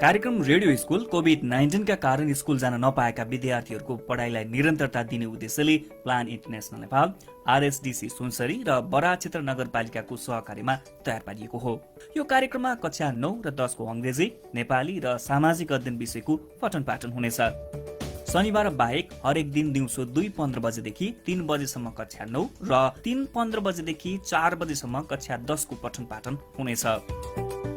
कार्यक्रम radio school COVID-19 का कारण स्कुल जान नपाएका विद्यार्थीहरूको पढाइलाई निरन्तरता दिने उद्देश्यले plan international Nepal, RSDC Sunsari र बरा क्षेत्र नगरपालिकाको सहकार्यमा तयार पारिएको हो। यो कार्यक्रममा कक्षा 9 र 10 को अंग्रेजी, नेपाली र सामाजिक अध्ययन विषयको पठन पाठन हुनेछ। शनिबार बाहेक हरेक दिन दिउँसो 2:15 बजेदेखि 3 बजेसम्म कक्षा 9 र 3:15 बजेदेखि 4 बजेसम्म कक्षा 10 को पठन पाठन हुनेछ।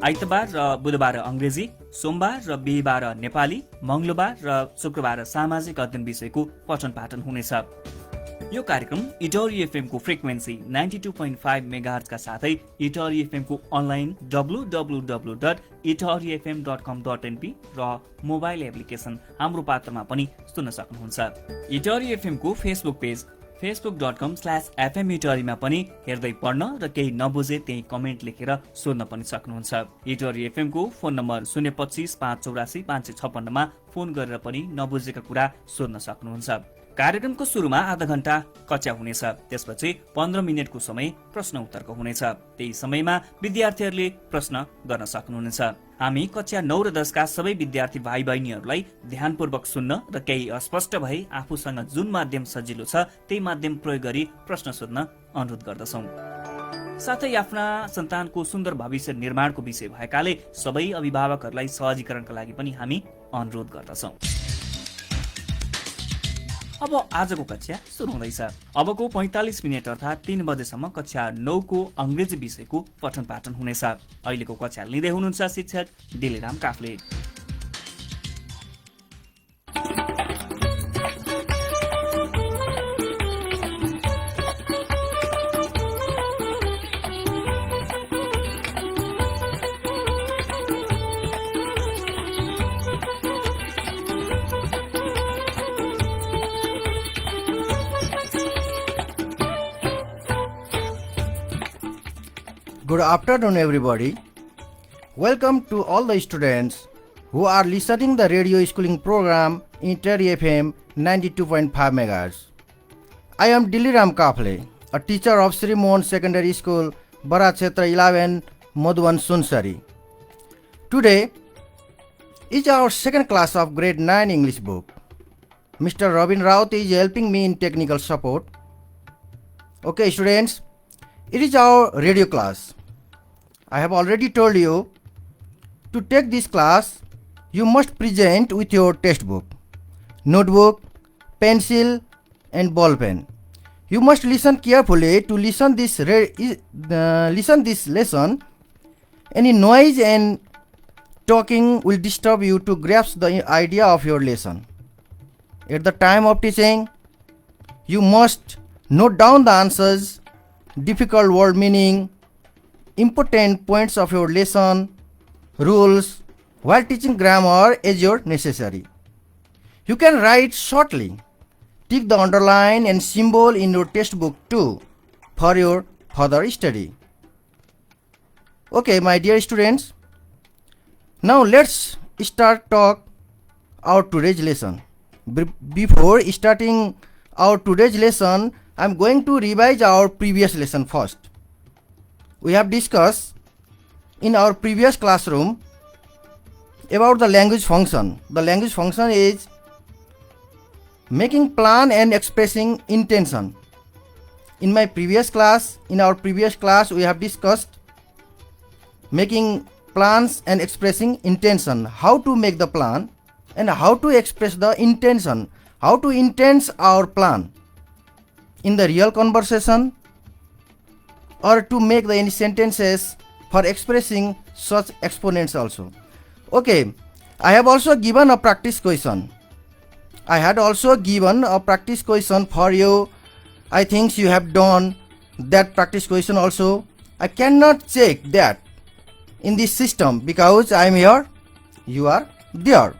आइतबार र बुधबार अंग्रेजी, सोमबार र बिहीबार नेपाली, मंगलबार र शुक्रबार सामाजिक अध्ययन विषयको पठन पाठन हुनेछ। यो कार्यक्रम इटहरी एफएम को फ्रिक्वेन्सी 92.5 mhz का साथै इटहरी एफएम को अनलाइन www.iterifm.com.np र मोबाइल एप्लिकेसन हाम्रो पात्रमा पनि सुन्न सक्नुहुन्छ। इटहरी एफएम को फेसबुक पेज facebook.com/fm इटहरीमा पनि हेर्दै पढ्न र केही नबुझे त्यही कमेन्ट लेखेर सोध्न पनि सक्नुहुन्छ। इटहरी एफएम को फोन नम्बर 025 584 556 मा फोन गरेर पनि नबुझेका कुरा सोध्न सक्नुहुन्छ। कार्यक्रमको सुरुमा आधा घण्टा कक्षा हुनेछ, त्यसपछि 15 मिनेटको समय प्रश्न उत्तरको हुनेछ। त्यही समयमा विद्यार्थीहरूले प्रश्न गर्न सक्नुहुनेछ। हामी कक्षा 9 र 10 का सबै विद्यार्थी भाइ बहिनीहरूलाई ध्यानपूर्वक सुन्न र केही अस्पष्ट भए आफूसँग जुन माध्यम सजिलो छ त्यही माध्यम प्रयोग गरी प्रश्न सोध्न अनुरोध गर्दछौँ। साथै आफ्ना सन्तानको सुन्दर भविष्य निर्माणको विषय भएकाले सबै अभिभावकहरूलाई सहजीकरणका लागि पनि हामी अनुरोध गर्दछौँ। अब आजको कक्षा सुरु हुँदैछ। अबको 45 मिनेट अर्थात् 3 बजेसम्म कक्षा 9 को अंग्रेजी विषयको पठन पाठन हुनेछ। अहिलेको कक्षा लिँदै हुनुहुन्छ शिक्षक दिल्लीराम काफले। Good afternoon, everybody. Welcome to all the students who are listening the radio schooling program in Ittahari FM 92.5 mhz. I am Dilliram Kafel, a teacher of Sri Mohan Secondary School, Bara Kshetra 11, Madhuban, Sunsari. Today is our second class of grade 9 English book. Mr. Robin Raut is helping me in technical support. Okay, students, it is our radio class. I have already told you to take this class you must present with your textbook, notebook, pencil and ball pen. You must listen carefully to listen this lesson. Any noise and talking will disturb you to grasp the idea of your lesson. At the time of teaching, you must note down the answers, difficult word meaning, important points of your lesson, rules, while teaching grammar as your necessary. You can write shortly. Tick the underline and symbol in your textbook too for your further study. Okay, my dear students, now let's start talk our today's lesson. Before starting our today's lesson, I am going to revise our previous lesson first. We have discussed in our previous classroom about the language function. The language function is making plan and expressing intention. In our previous class, we have discussed making plans and expressing intention, how to make the plan and how to express the intention, how to intend our plan in the real conversation or to make the any sentences for expressing such exponents also. Okay, I have also given a practice question. I had also given a practice question for you. I think you have done that practice question also. I cannot check that in this system because I am here, you are there.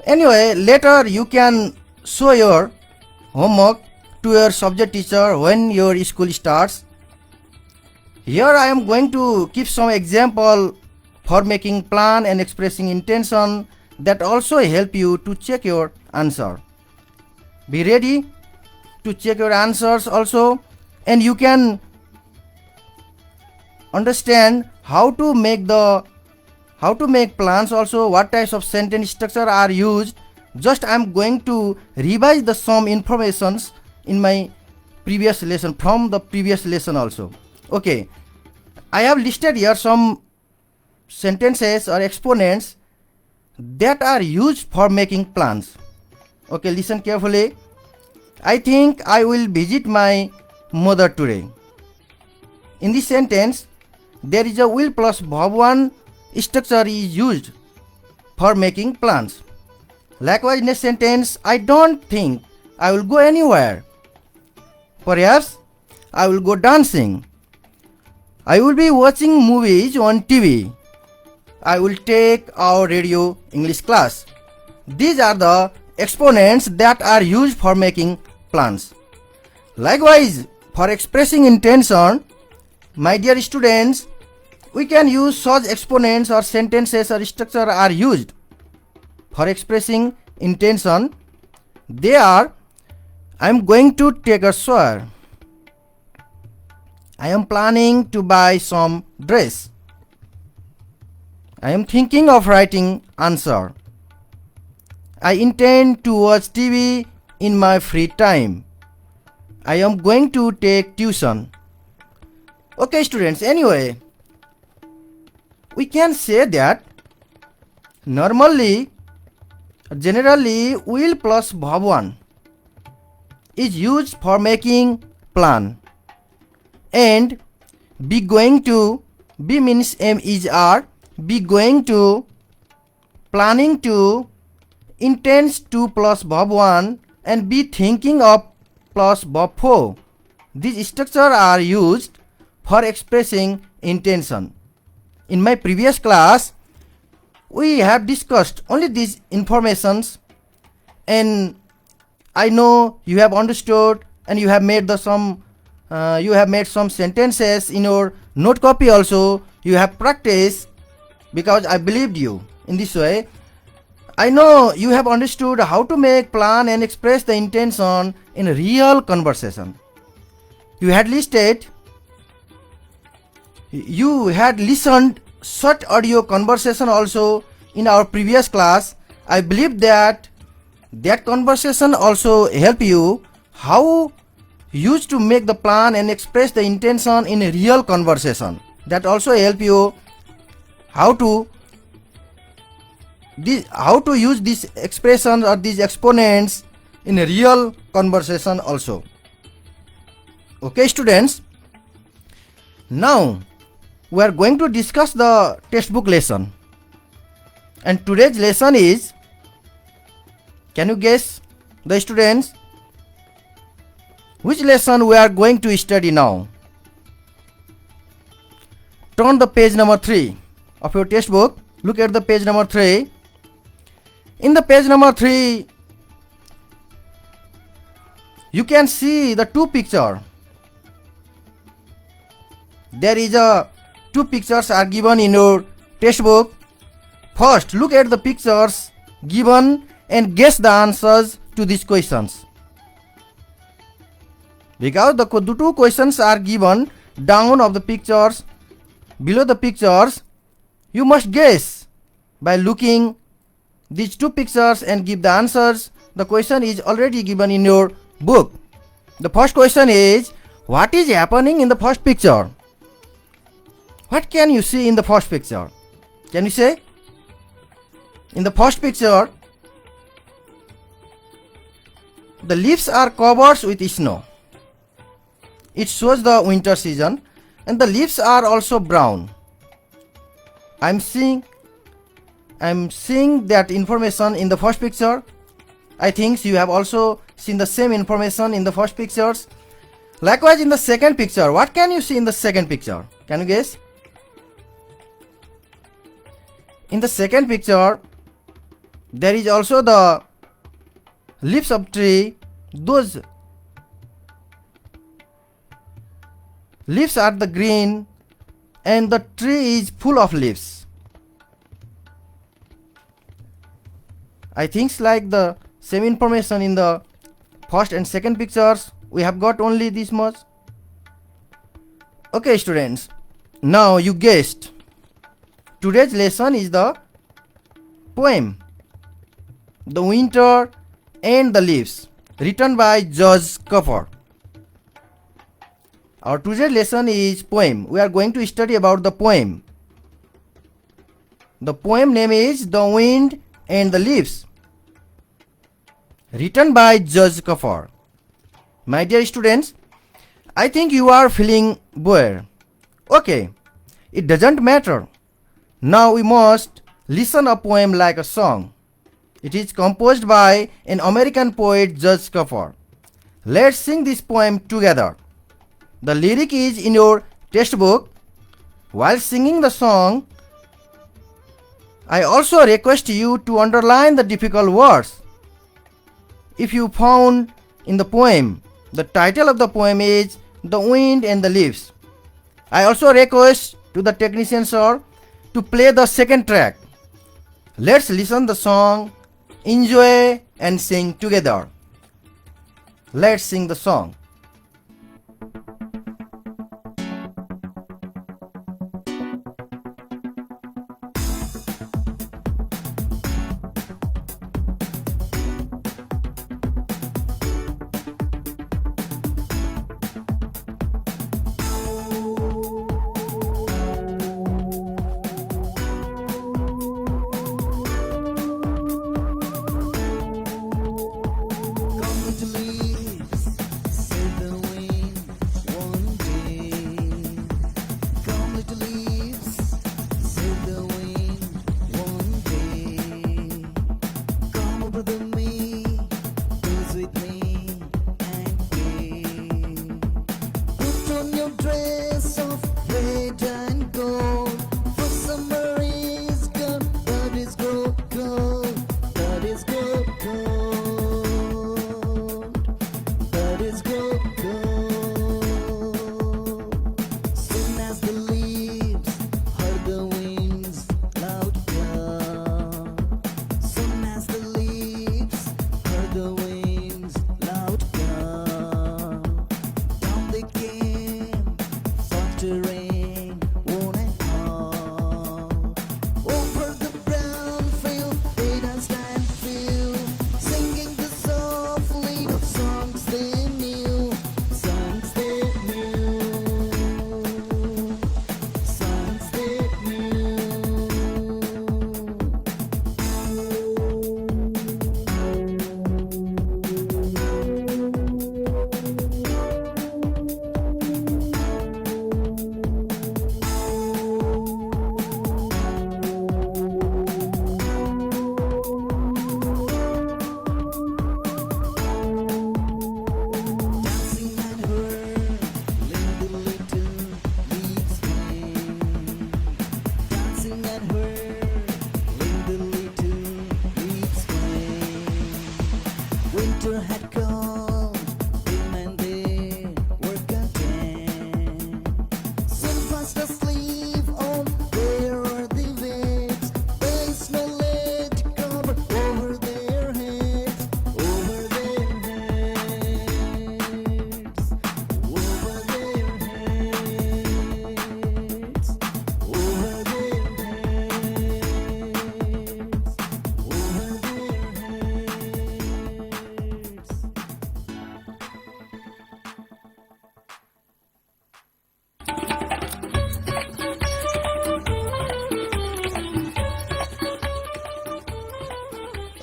Anyway, later you can show your homework to your subject teacher when your school starts. Here I am going to give some example for making plan and expressing intention that also help you to check your answer. Be ready to check your answers also, and you can understand how to make the how to make plans also, what types of sentence structure are used. Just I am going to revise the some informations in my previous lesson, from the previous lesson also. Okay, I have listed here some sentences or exponents that are used for making plans. Okay, listen carefully. I think I will visit my mother today. In this sentence, there is a will plus verb 1 structure is used for making plans. Likewise, next sentence, I don't think I will go anywhere. Perhaps I will go dancing. I will be watching movies on TV. I will take our radio English class. These are the exponents that are used for making plans. Likewise, for expressing intention, my dear students, we can use such exponents or sentences or structure are used for expressing intention. They are: I am going to take a shower. I am planning to buy some dress. I am thinking of writing answer. I intend to watch TV in my free time. I am going to take tuition. Okay, students, anyway, we can say that normally, generally, will plus verb 1 is used for making plan. And be going to, be means am is are, be going to, planning to, intends to plus verb 1, and be thinking of plus verb 4. These structures are used for expressing intention. In my previous class, we have discussed only these informations, and I know you have understood and you have made some sentences in your note copy also. You have practiced because I believed you. In this way, I know you have understood how to make plan and express the intention in real conversation. You had listened such audio conversation also in our previous class. I believe that conversation also help you how used to make the plan and express the intention in a real conversation. That also help you how to use these expressions or these exponents in a real conversation also. Okay, students, now we are going to discuss the textbook lesson, and today's lesson is, can you guess, the students, which lesson we are going to study now? Turn the page number 3 of your textbook. Look at the page number 3. In the page number 3, you can see the two pictures. There is two pictures are given in your textbook. First, look at the pictures given and guess the answers to these questions. Because the two questions are given down of the pictures, below the pictures, you must guess by looking these two pictures and give the answers. The question is already given in your book. The first question is, what is happening in the first picture? What can you see in the first picture? Can you say? In the first picture, the leaves are covered with snow. It shows the winter season, and the leaves are also brown. I'm seeing that information in the first picture. I think you have also seen the same information in the first pictures. Likewise, in the second picture, what can you see in the second picture? Can you guess? In the second picture, there is also the leaves of tree. Those leaves are the green, and the tree is full of leaves. I think like the same information in the first and second pictures. We have got only this much. Okay, students, now you guessed. Today's lesson is the poem The Winter and the Leaves, written by Judge Kaffer. Our today's lesson is poem. We are going to study about the poem. The poem name is The Wind and the Leaves, written by Judge Kaffer. My dear students, I think you are feeling bored. Okay, it doesn't matter. Now we must listen a poem like a song. It is composed by an American poet, Judge Kaffer. Let's sing this poem together. The lyric is in your textbook. While singing the song, I also request you to underline the difficult words. If you found in the poem, the title of the poem is The Wind and the Leaves. I also request to the technician sir to play the second track. Let's listen the song, enjoy and sing together. Let's sing the song.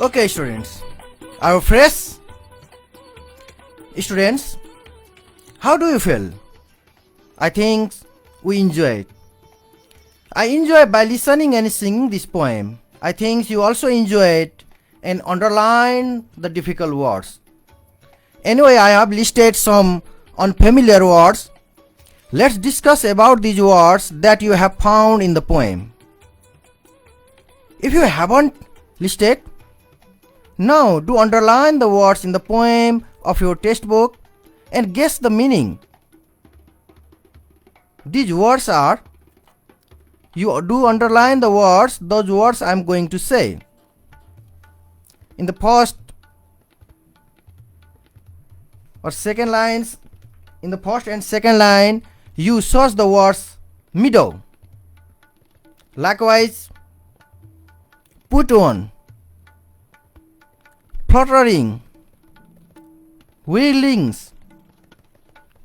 Okay, students, are you fresh? Students, how do you feel? I think we enjoy it. I enjoy by listening and singing this poem. I think you also enjoy it and underline the difficult words. Anyway, I have listed some unfamiliar words. Let's discuss about these words that you have found in the poem. If you haven't listed, now do underline the words in the poem of your textbook and guess the meaning. These words are, you do underline the words, those words I am going to say. In the first or second lines, in the first and second line, you search the words meadow. Likewise, put on, fluttering, whirlings,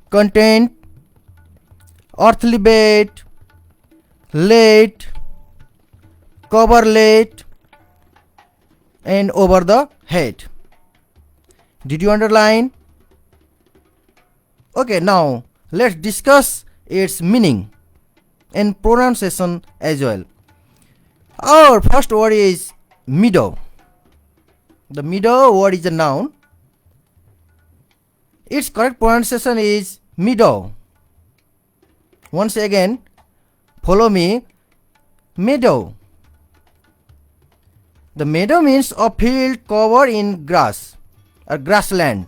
content, earthly bed, late, coverlet, and over the head. Did you underline? Okay, now let's discuss its meaning and pronunciation as well. Our first word is meadow. The meadow word is a noun. Its correct pronunciation is meadow. Once again, follow me. Meadow. The meadow means a field covered in grass or grassland.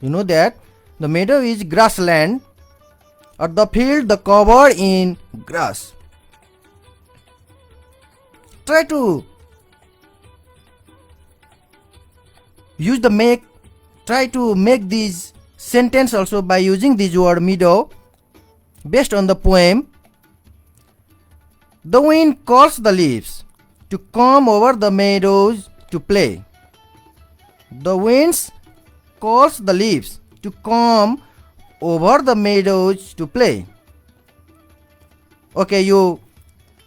You know that the meadow is grassland or the field covered in grass. Try to make this sentence also by using this word meadow based on the poem. The wind calls the leaves to come over the meadows to play. The wind calls the leaves to come over the meadows to play. Okay,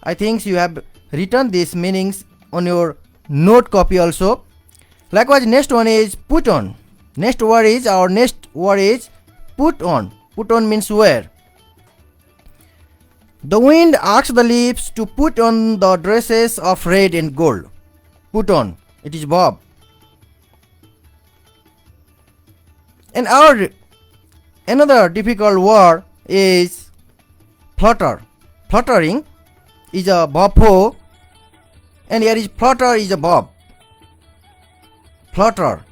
I think you have written these meanings on your note copy also. Likewise, next one is put on. Next word is put on. Put on means wear. The wind asks the leaves to put on the dresses of red and gold. Put on. It is verb. And another difficult word is flutter. Fluttering is a verb, and here is flutter is a verb. Flutter.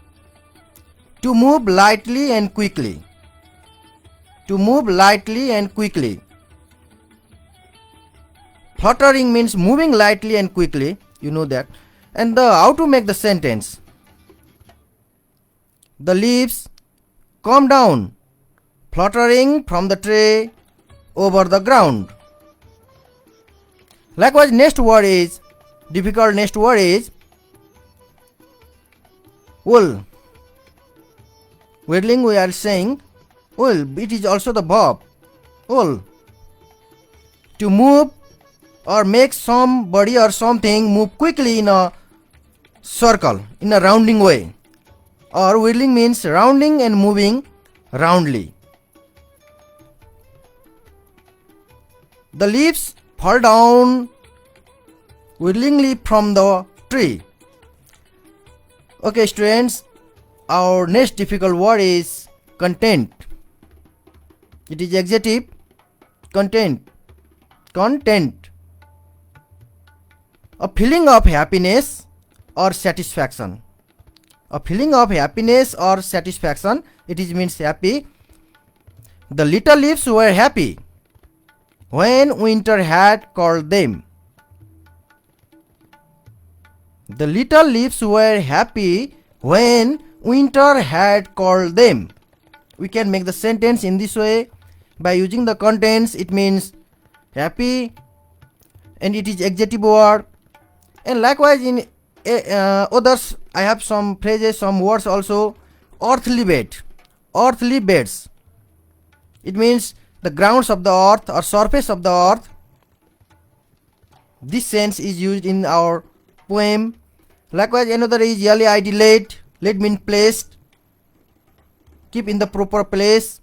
To move lightly and quickly. To move lightly and quickly. Fluttering means moving lightly and quickly. You know that. And how to make the sentence? The leaves come down, fluttering from the tree over the ground. Likewise, difficult next word is wool. Whirling, we are saying wool. It is also the verb. Wool. To move or make somebody or something move quickly in a circle, in a rounding way. Or whirling means rounding and moving roundly. The leaves fall down whirlingly from the tree. Okay, students, our next difficult word is content. It is adjective. Content. A feeling of happiness or satisfaction. A feeling of happiness or satisfaction. It means happy. The little leaves were happy when winter had called them. The little leaves were happy when winter had called them. We can make the sentence in this way by using the contents. It means happy and it is adjective word. And likewise in others, I have some phrases, some words also. Earthly bed. Earthly beds. It means the grounds of the earth or surface of the earth. This sense is used in our poem. Likewise, another is LAID, late. Late means placed. Keep in the proper place.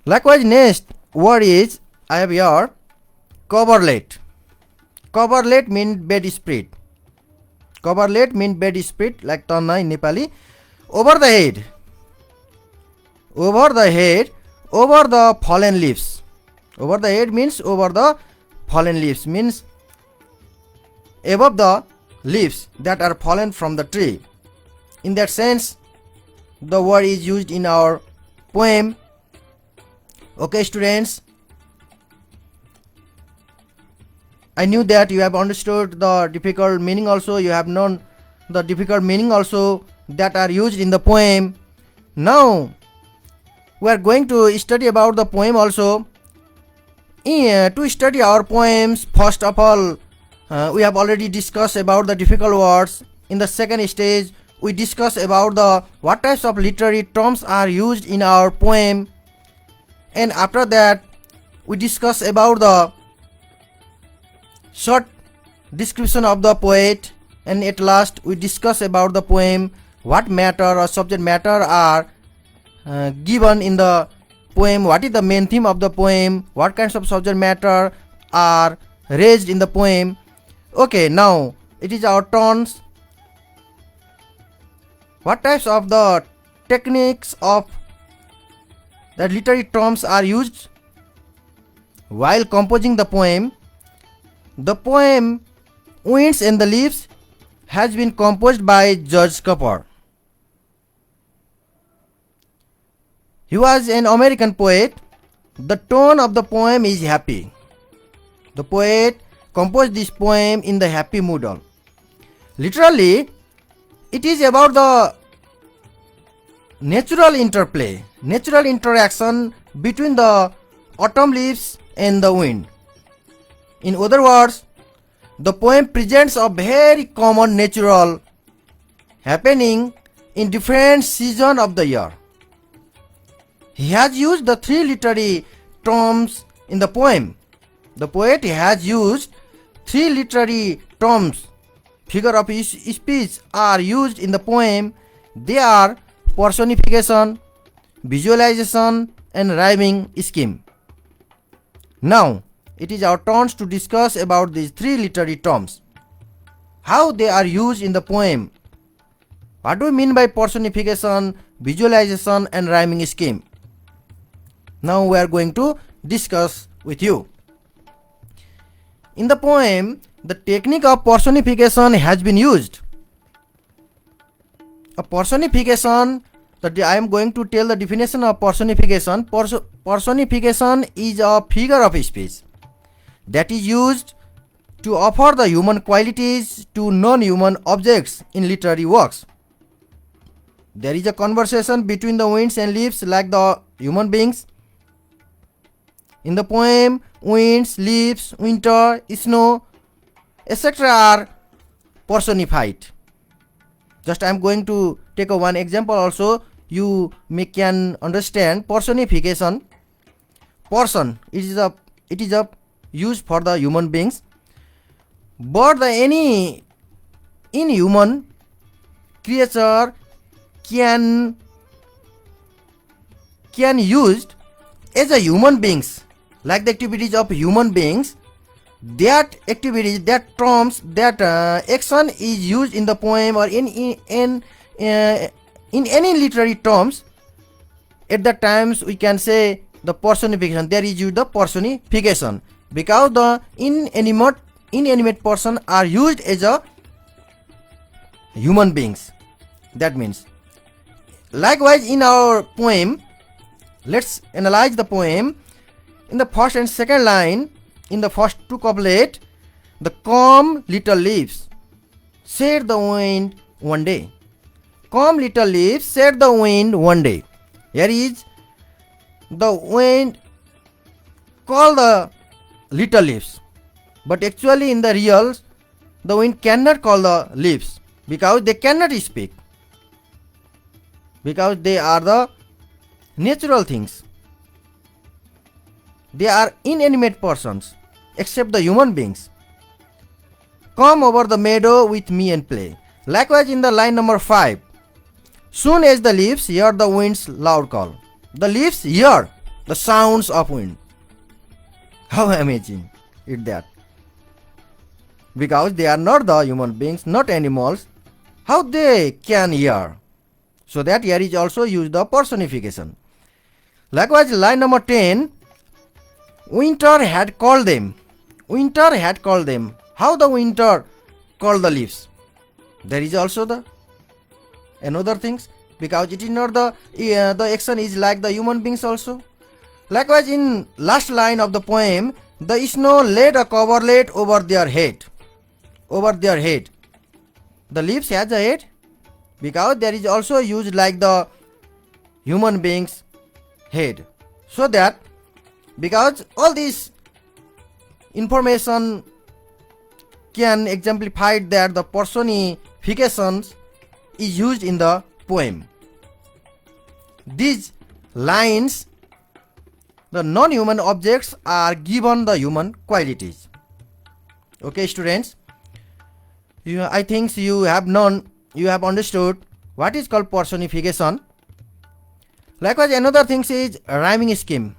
Likewise, next word is, I have here, coverlet. Coverlet means bedspread. Coverlet means bedspread, like tanna in Nepali. Over the head. Over the head. Over the fallen leaves. Over the head means over the fallen leaves. Means above the leaves that are fallen from the tree. In that sense, the word is used in our poem. Okay, students. I knew that you have understood the difficult meaning also. You have known the difficult meaning also that are used in the poem. Now, we are going to study about the poem also. To study our poems, first of all, we have already discussed about the difficult words. In the second stage, we discuss about the what types of literary terms are used in our poem, and after that we discuss about the short description of the poet, and at last we discuss about the poem, what matter or subject matter are given in the poem, what is the main theme of the poem, what kinds of subject matter are raised in the poem. Okay, now it is our turns. What types of the techniques of the literary terms are used while composing the poem? The poem Winds and the Leaves has been composed by George Cooper. He was an American poet. The tone of the poem is happy. The poet composed this poem in the happy mood. Literally, it is about the natural interplay, natural interaction between the autumn leaves and the wind. In other words, the poem presents a very common natural happening in different seasons of the year. He has used the three literary terms in the poem. The poet has used three literary terms. Figure of speech are used in the poem. They are personification, visualization, and rhyming scheme. Now, it is our turns to discuss about these three literary terms. How they are used in the poem. What do we mean by personification, visualization, and rhyming scheme? Now we are going to discuss with you. In the poem, the technique of personification has been used. A personification, that I am going to tell the definition of personification. Personification is a figure of speech that is used to offer the human qualities to non-human objects in literary works. There is a conversation between the winds and leaves like the human beings. In the poem, winds, leaves, winter, snow, etc. are personified. Just I am going to take one example also. You can understand personification. Person, it is a used for the human beings. But any inhuman creature can used as a human beings, like the activities of human beings. That activities, that terms, that action is used in the poem or in any literary terms. At the times we can say the personification. There is used the personification because the inanimate person are used as a human beings. That means, likewise in our poem, let's analyze the poem. In the first and second line, in the first two couplet, the calm little leaves said the wind one day. Calm little leaves said the wind one day. Here is the wind call the little leaves, but actually in the real, the wind cannot call the leaves because they cannot speak, because they are the natural things. They are inanimate persons except the human beings. Come over the meadow with me and play. Likewise in the line number 5, soon as the leaves hear the wind's loud call. The leaves hear the sounds of wind. How amazing is that? Because they are not the human beings, not animals, how they can hear? So that here is also used the personification. Likewise line number 10, winter had called them. Winter had called them. How the winter called the leaves? There is also the another things, because it is not the action is like the human beings also. Likewise in last line of the poem, the snow laid a coverlet over their head. Over their head. The leaves has a head because there is also used like the human beings head. So that because all these information can exemplify that the personifications is used in the poem. These lines, the non-human objects are given the human qualities. Okay, students, I think you have understood what is called personification. Likewise, another thing is rhyming scheme.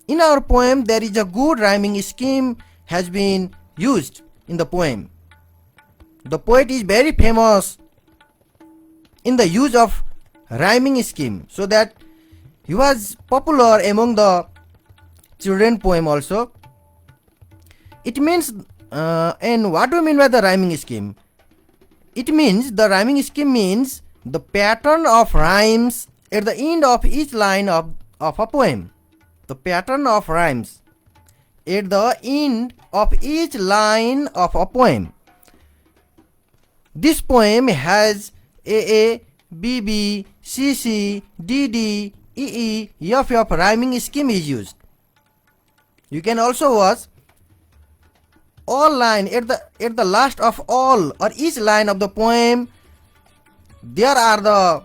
In our poem, there is a good rhyming scheme has been used in the poem. The poet is very famous in the use of rhyming scheme, so that he was popular among the children poem also. It means, and what do you mean by the rhyming scheme? It means, the rhyming scheme means the pattern of rhymes at the end of each line of a poem. The pattern of rhymes at the end of each line of a poem. This poem has A, B, B, C, C, D, D, E, E, F, F rhyming scheme is used. You can also watch all line at the last of all or each line of the poem. There are the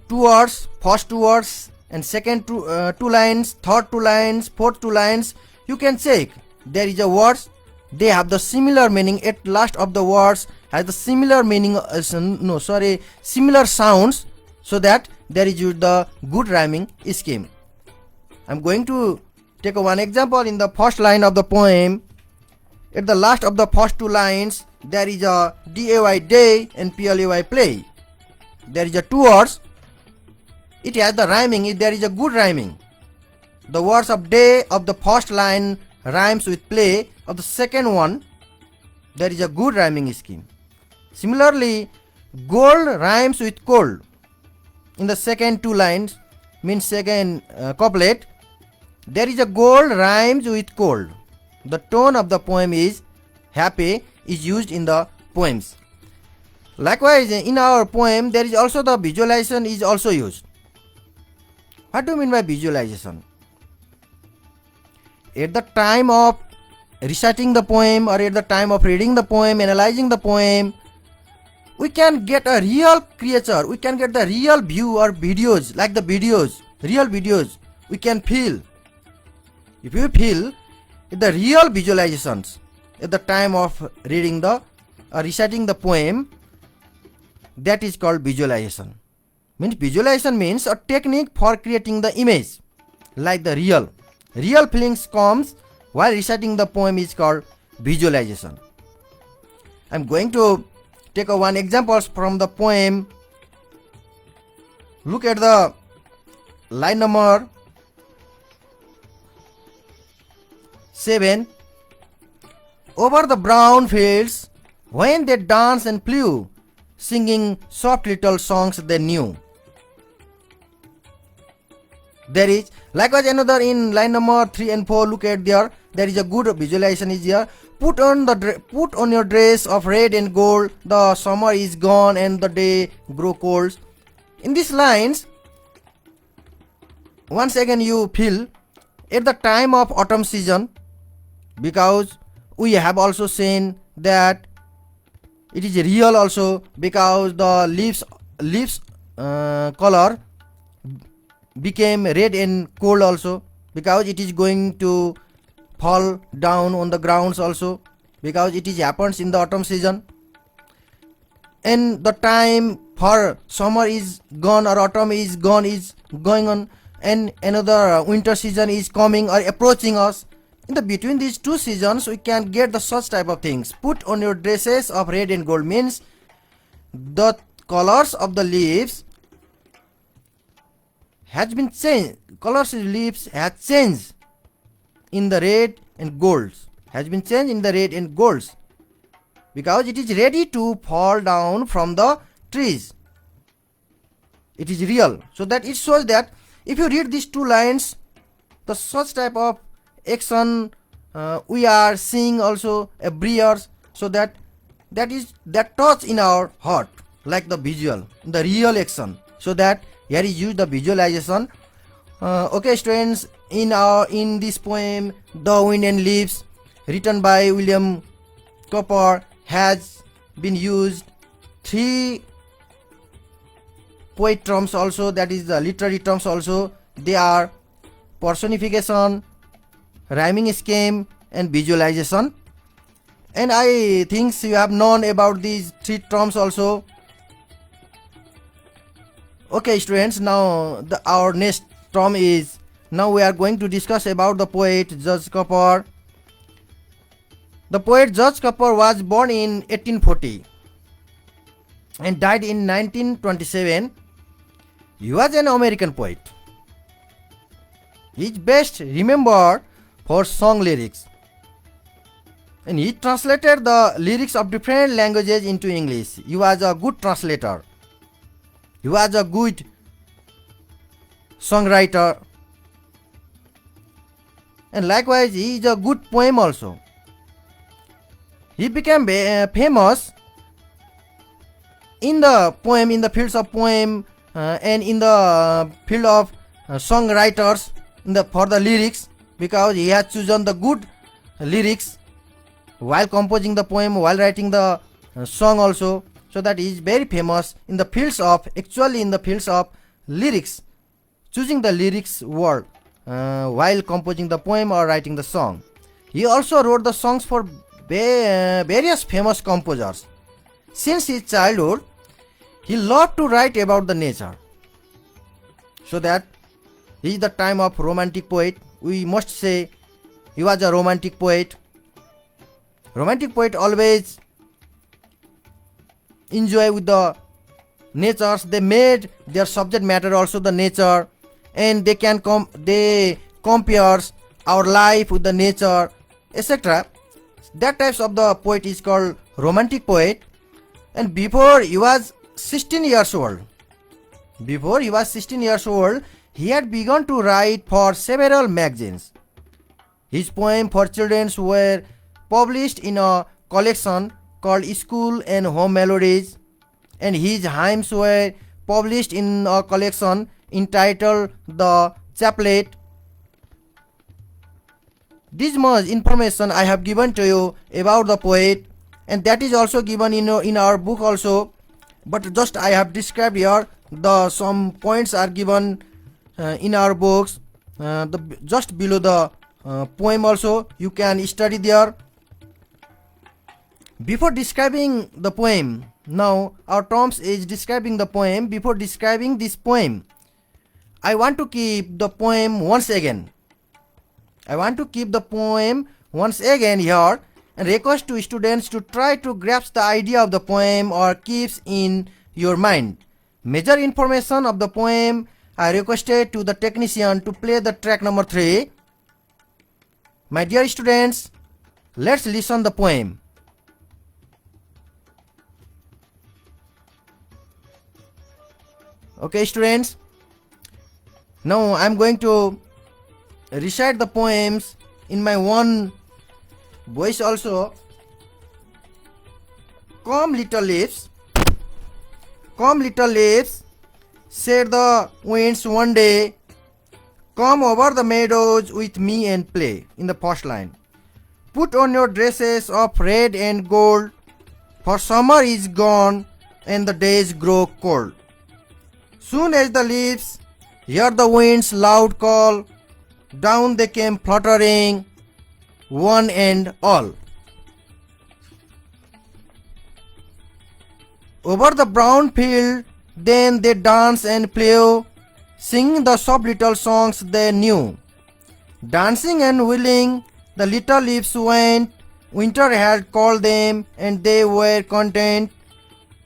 two words, first two words and second two lines, third two lines, fourth two lines. You can check. There is a words, they have the similar meaning. At last of the words has the similar meaning, similar sounds, so that there is the good rhyming scheme. I'm going to take one example. In the first line of the poem, at the last of the first two lines, there is a day, day, and play, play. There is a two words. It has the rhyming. There is a good rhyming. The words of day of the first line rhymes with play of the second one. There is a good rhyming scheme. Similarly, gold rhymes with cold. In the second two lines, means second couplet, there is a gold rhymes with cold. The tone of the poem is happy, is used in the poems. Likewise, in our poem, there is also the visualization is also used. What do you mean by visualization? At the time of reciting the poem, or at the time of reading the poem, analyzing the poem, we can get a real creature, we can get the real view or videos, like the videos, real videos, we can feel. If you feel the real visualizations at the time of reading the or reciting the poem, that is called visualization. Means visualization means a technique for creating the image, like the real feelings comes while reciting the poem is called visualization. I'm going to take one example from the poem. Look at the line number 7. Over the brown fields, when they danced and flew, singing soft little songs they knew. There is likewise another in line number 3 and 4. Look at there. There is a good visualization is here. Put on your dress of red and gold. The summer is gone and the day grow cold. In these lines, once again you feel at the time of autumn season, because we have also seen that it is real also, because the leaves color became red and cold also, because it is going to fall down on the grounds also, because it is happens in the autumn season. And the time for summer is gone or autumn is gone, is going on, and another winter season is coming or approaching us. In the between these two seasons, we can get the such type of things. Put on your dresses of red and gold means the colors of the leaves has been changed. Colors of leaves have changed in the red and golds. Has been changed in the red and golds, because it is ready to fall down from the trees. It is real. So that it shows that if you read these two lines, the such type of action we are seeing also every year, so that touch in our heart, like the visual, the real action. So that here is used the visualization. Okay, students, in this poem, the wind and leaves, written by William Cowper has been used 3 poet terms also, that is the literary terms also. They are personification, rhyming scheme and visualization. And I think you have known about these 3 terms also. Okay students, now our next term is, now we are going to discuss about the poet George Cowper. The poet George Cowper was born in 1840 and died in 1927. He was an American poet. He is best remembered for song lyrics, and he translated the lyrics of different languages into English. He was a good translator. He was a good songwriter, and likewise he is a good poem also. He became famous in the poem, in the fields of poem and in the field of songwriters for the lyrics, because he has chosen the good lyrics while composing the poem, while writing the song also, so that he is very famous in the fields of, actually in the fields of lyrics, choosing the lyrics word while composing the poem or writing the song. He also wrote the songs for various famous composers. Since his childhood, he loved to write about the nature, so that he is the time of romantic poet. We must say he was a romantic poet. Romantic poet always enjoy with the natures. They made their subject matter also the nature, and they can compares our life with the nature, etc. That types of the poet is called romantic poet. And before he was 16 years old, he had begun to write for several magazines. His poems for children were published in a collection called School and Home Melodies, and his hymns were published in a collection entitled The Chaplet. This much information I have given to you about the poet, and that is also given in our book also, but just I have described here. Some points are given in our books, just below the poem also, you can study there. Before describing the poem, now our terms is describing the poem. Before describing this poem, I want to keep the poem once again. Here, and request to students to try to grasp the idea of the poem or keeps in your mind. Major information of the poem I requested to the technician to play the track number 3. My dear students, let's listen the poem. Okay students, now I am going to recite the poems in my own voice also. Come little leaves, said the winds one day, come over the meadows with me and play. In the first line, put on your dresses of red and gold, for summer is gone and the days grow cold. Soon as the leaves hear the wind's loud call, down they came fluttering, one and all. Over the brown field then they dance and play, singing the soft little songs they knew. Dancing and wheeling the little leaves went, winter had called them and they were content.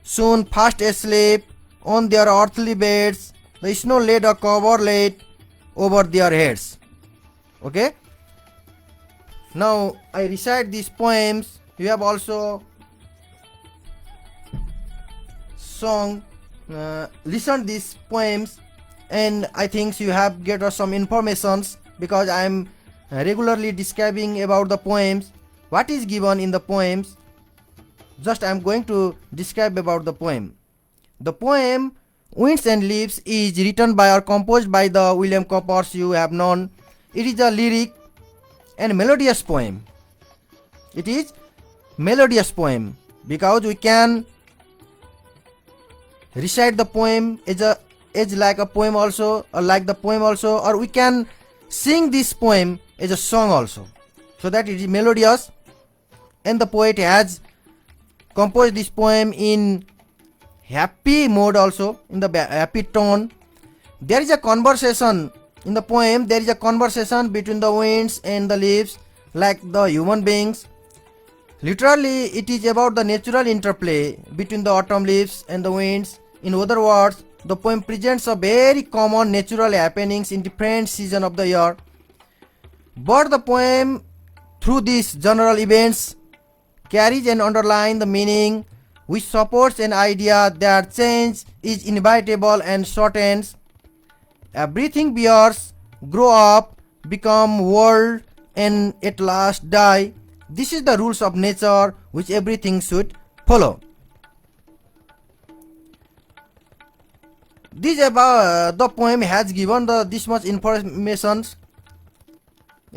Soon fast asleep on their earthly beds, the snow laid a coverlet over their heads. Okay, now I recite these poems. You have also listened these poems, and I think you have get some informations, because I am regularly describing about the poems, what is given in the poems. Just I am going to describe about the poem. The poem Winds and Leaves is written by or composed by the William Cowper, you have known. It is a lyric and melodious poem. It is melodious poem because we can recite the poem as like a poem also, or like the poem also, or we can sing this poem as a song also, so that it is melodious. And the poet has composed this poem in happy mode also, in the happy tone. There is a conversation in the poem. There is a conversation between the winds and the leaves, like the human beings. Literally, it is about the natural interplay between the autumn leaves and the winds. In other words, the poem presents a very common natural happenings in different seasons of the year. But the poem, through these general events, carries and underlines the meaning, which supports an idea that change is inevitable and shortens. Everything bears, grow up, become world, and at last die. This is the rules of nature which everything should follow. This about the poem has given this much information,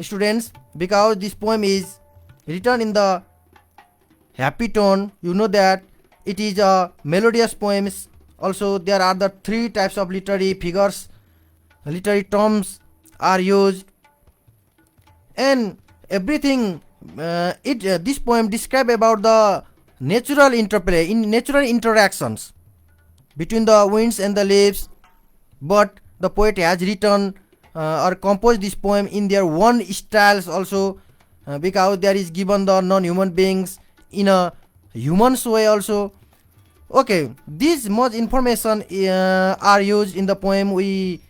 students, because this poem is written in the happy tone. You know that it is a melodious poem. Also, there are the three types of literary figures, literary terms are used, and everything. This poem describe about the natural interplay, in natural interactions between the winds and the leaves. But the poet has written or composed this poem in their own styles also, because there is given the non-human beings in a human way also. Okay, this much information are used in the poem we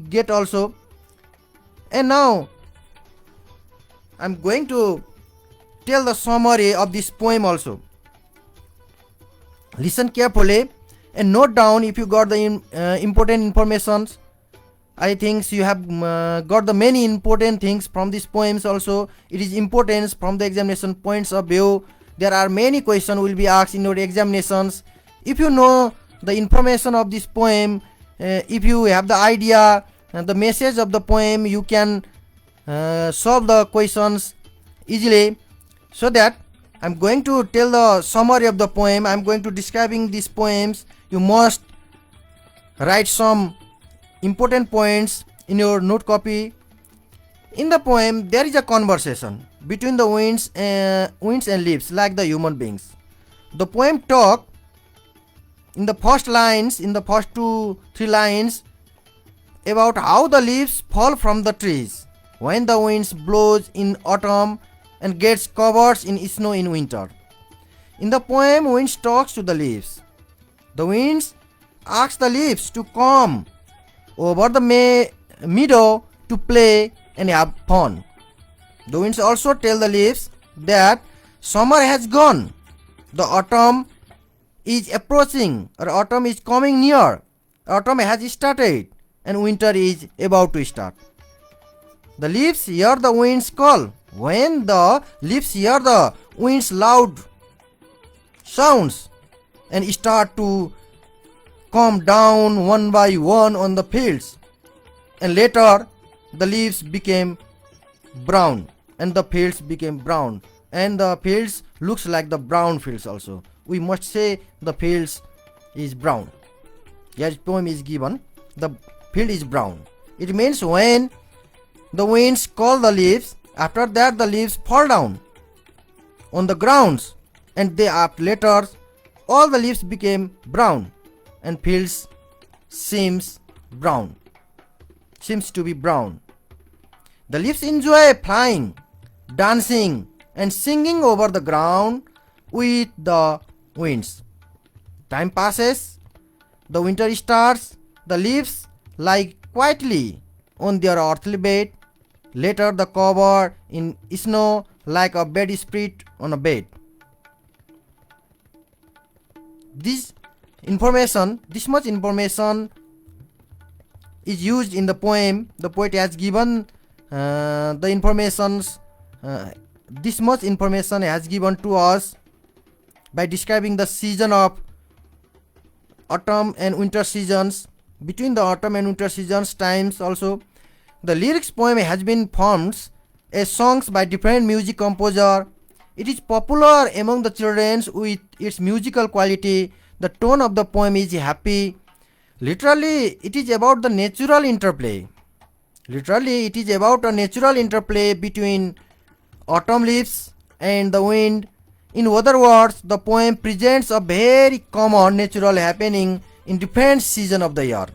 get also. And now I'm going to tell the summary of this poem also. Listen carefully and note down if you got the important informations. I think you have got the many important things from these poems also. It is important from the examination points of view. There are many questions will be asked in your examinations. If you know the information of this poem, if you have the idea and the message of the poem, you can solve the questions easily. So that I'm going to tell the summary of the poem. I'm going to describing these poems. You must write some important points in your note copy. In the poem, there is a conversation between the winds and leaves, like the human beings. The poem talk in the first lines, in the first 2-3 lines, about how the leaves fall from the trees when the winds blows in autumn and gets covered in snow in winter. In the poem, winds talks to the leaves. The winds asks the leaves to come over the meadow to play and have fun. The winds also tell the leaves that summer has gone, the autumn is approaching, or autumn is coming near, autumn has started, and winter is about to start. The leaves hear the winds call. When the leaves hear the winds loud sounds and start to come down one by one on the fields, and later the leaves became brown and the fields became brown, and the fields looks like the brown fields also. We must say the fields is brown. Yes, poem is given, the field is brown. It means when the winds call the leaves, after that the leaves fall down on the grounds, and they after later all the leaves became brown and fields seems to be brown. The leaves enjoy flying, dancing and singing over the ground with the winds. Time passes, the winter starts, the leaves lie quietly on their earthly bed. Later the cover in snow like a bed spread on a bed. This much information is used in the poem. The poet has given the informations. This much information has given to us by describing the season of autumn and winter seasons. Between the autumn and winter seasons times also, the lyrics poem has been formed a songs by different music composer. It is popular among the children with its musical quality. The tone of the poem is happy. Literally, it is about the natural interplay. Literally, it is about a natural interplay between autumn leaves and the wind. In other words, the poem presents a very common natural happening in different season of the year.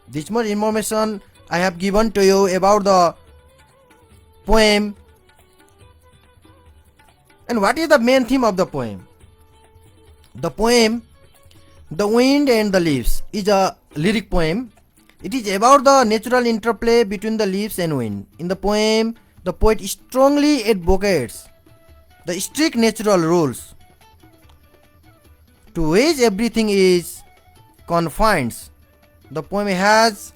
This much information I have given to you about the poem. And what is the main theme of the poem? The poem, The Wind and the Leaves, is a lyric poem. It is about the natural interplay between the leaves and wind. In the poem, the poet strongly advocates the strict natural rules to which everything is confined. The poem has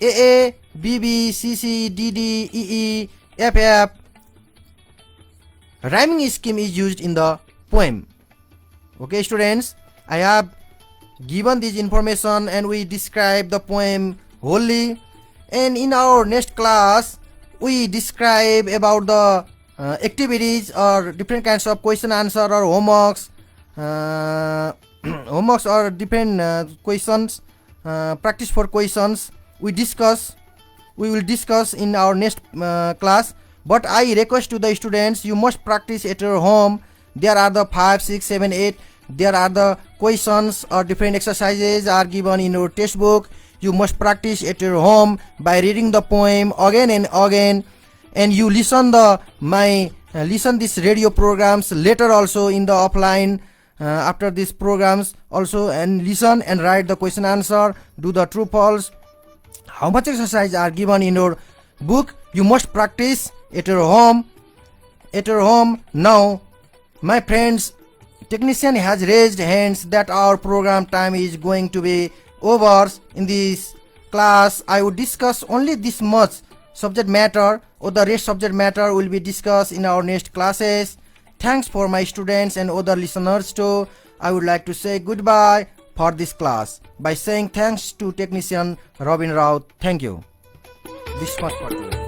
AA, BB, CC, DD, EE, FF. Rhyming scheme is used in the poem. Okay, students, I have given this information and we describe the poem wholly. And in our next class, we describe about the activities or different kinds of question answer or homeworks. Homeworks or different questions, practice for questions. We will discuss in our next class. But I request to the students, you must practice at your home. There are the 5, 6, 7, 8. There are the questions or different exercises are given in your textbook. You must practice at your home by reading the poem again and again. And you listen these radio programs later also in the offline after these programs also, and listen and write the question answer. Do the true false. How much exercise are given in your book? You must practice at your home. Now, my friends, technician has raised hands that our program time is going to be over. In this class, I would discuss only this much subject matter, or the rest subject matter will be discussed in our next classes. Thanks for my students and other listeners too. I would like to say goodbye for this class by saying thanks to technician Robin Rao. Thank you. This much for today.